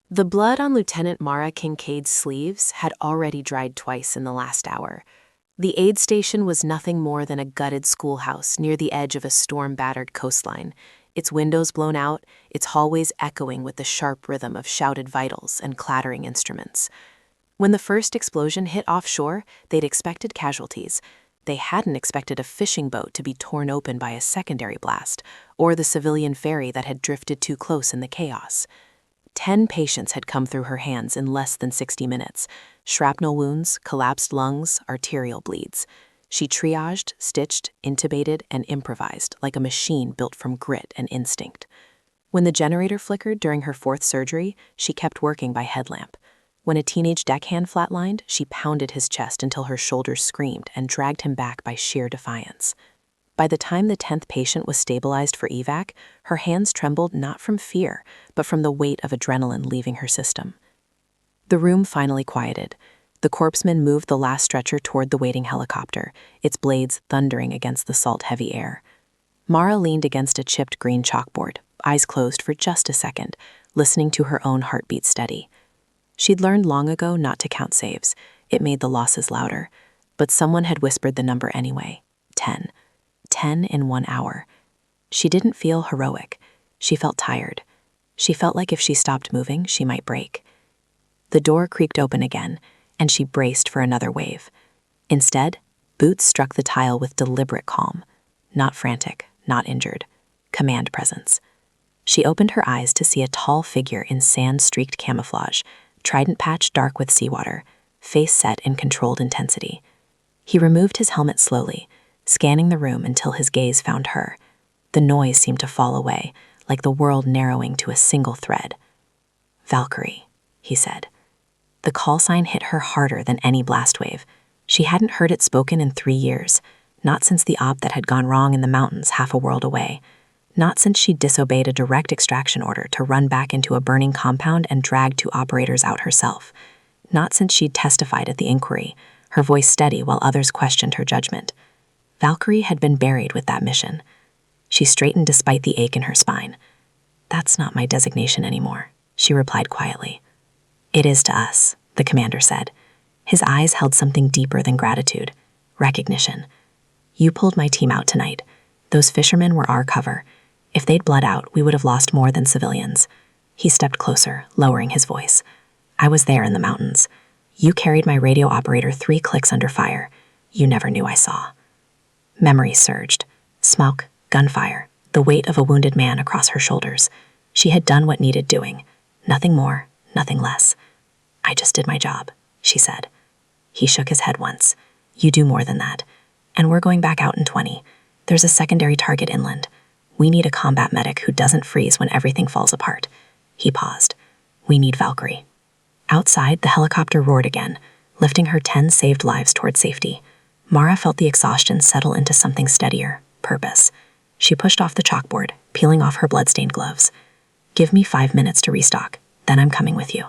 The blood on Lieutenant Mara Kincaid's sleeves had already dried twice in the last hour. The aid station was nothing more than a gutted schoolhouse near the edge of a storm-battered coastline, its windows blown out, its hallways echoing with the sharp rhythm of shouted vitals and clattering instruments. When the first explosion hit offshore, they'd expected casualties. They hadn't expected a fishing boat to be torn open by a secondary blast, or the civilian ferry that had drifted too close in the chaos. 10 patients had come through her hands in less than 60 minutes. Shrapnel wounds, collapsed lungs, arterial bleeds. She triaged, stitched, intubated, and improvised like a machine built from grit and instinct. When the generator flickered during her 4th surgery, she kept working by headlamp. When a teenage deckhand flatlined, she pounded his chest until her shoulders screamed and dragged him back by sheer defiance. By the time the 10th patient was stabilized for evac, her hands trembled not from fear, but from the weight of adrenaline leaving her system. The room finally quieted. The corpsman moved the last stretcher toward the waiting helicopter, its blades thundering against the salt-heavy air. Mara leaned against a chipped green chalkboard, eyes closed for just a second, listening to her own heartbeat steady. She'd learned long ago not to count saves. It made the losses louder. But someone had whispered the number anyway. 10. 10 in 1 hour. She didn't feel heroic. She felt tired. She felt like if she stopped moving, she might break. The door creaked open again, and she braced for another wave. Instead, boots struck the tile with deliberate calm. Not frantic, not injured. Command presence. She opened her eyes to see a tall figure in sand-streaked camouflage, trident patch dark with seawater, face set in controlled intensity. He removed his helmet slowly, scanning the room until his gaze found her. The noise seemed to fall away, like the world narrowing to a single thread. "Valkyrie," he said. The call sign hit her harder than any blast wave. She hadn't heard it spoken in 3 years, not since the op that had gone wrong in the mountains half a world away, not since she'd disobeyed a direct extraction order to run back into a burning compound and drag 2 operators out herself, not since she'd testified at the inquiry, her voice steady while others questioned her judgment. Valkyrie had been buried with that mission. She straightened despite the ache in her spine. "That's not my designation anymore," she replied quietly. "It is to us," the commander said. His eyes held something deeper than gratitude, recognition. "You pulled my team out tonight. Those fishermen were our cover. If they'd bled out, we would have lost more than civilians." He stepped closer, lowering his voice. "I was there in the mountains. You carried my radio operator 3 clicks under fire. You never knew I saw." Memories surged. Smoke, gunfire, the weight of a wounded man across her shoulders. She had done what needed doing. Nothing more, nothing less. "I just did my job," she said. He shook his head once. "You do more than that. And we're going back out in 20. There's a secondary target inland. We need a combat medic who doesn't freeze when everything falls apart." He paused. "We need Valkyrie." Outside, the helicopter roared again, lifting her 10 saved lives toward safety. Mara felt the exhaustion settle into something steadier, purpose. She pushed off the chalkboard, peeling off her blood-stained gloves. "Give me 5 minutes to restock, then I'm coming with you."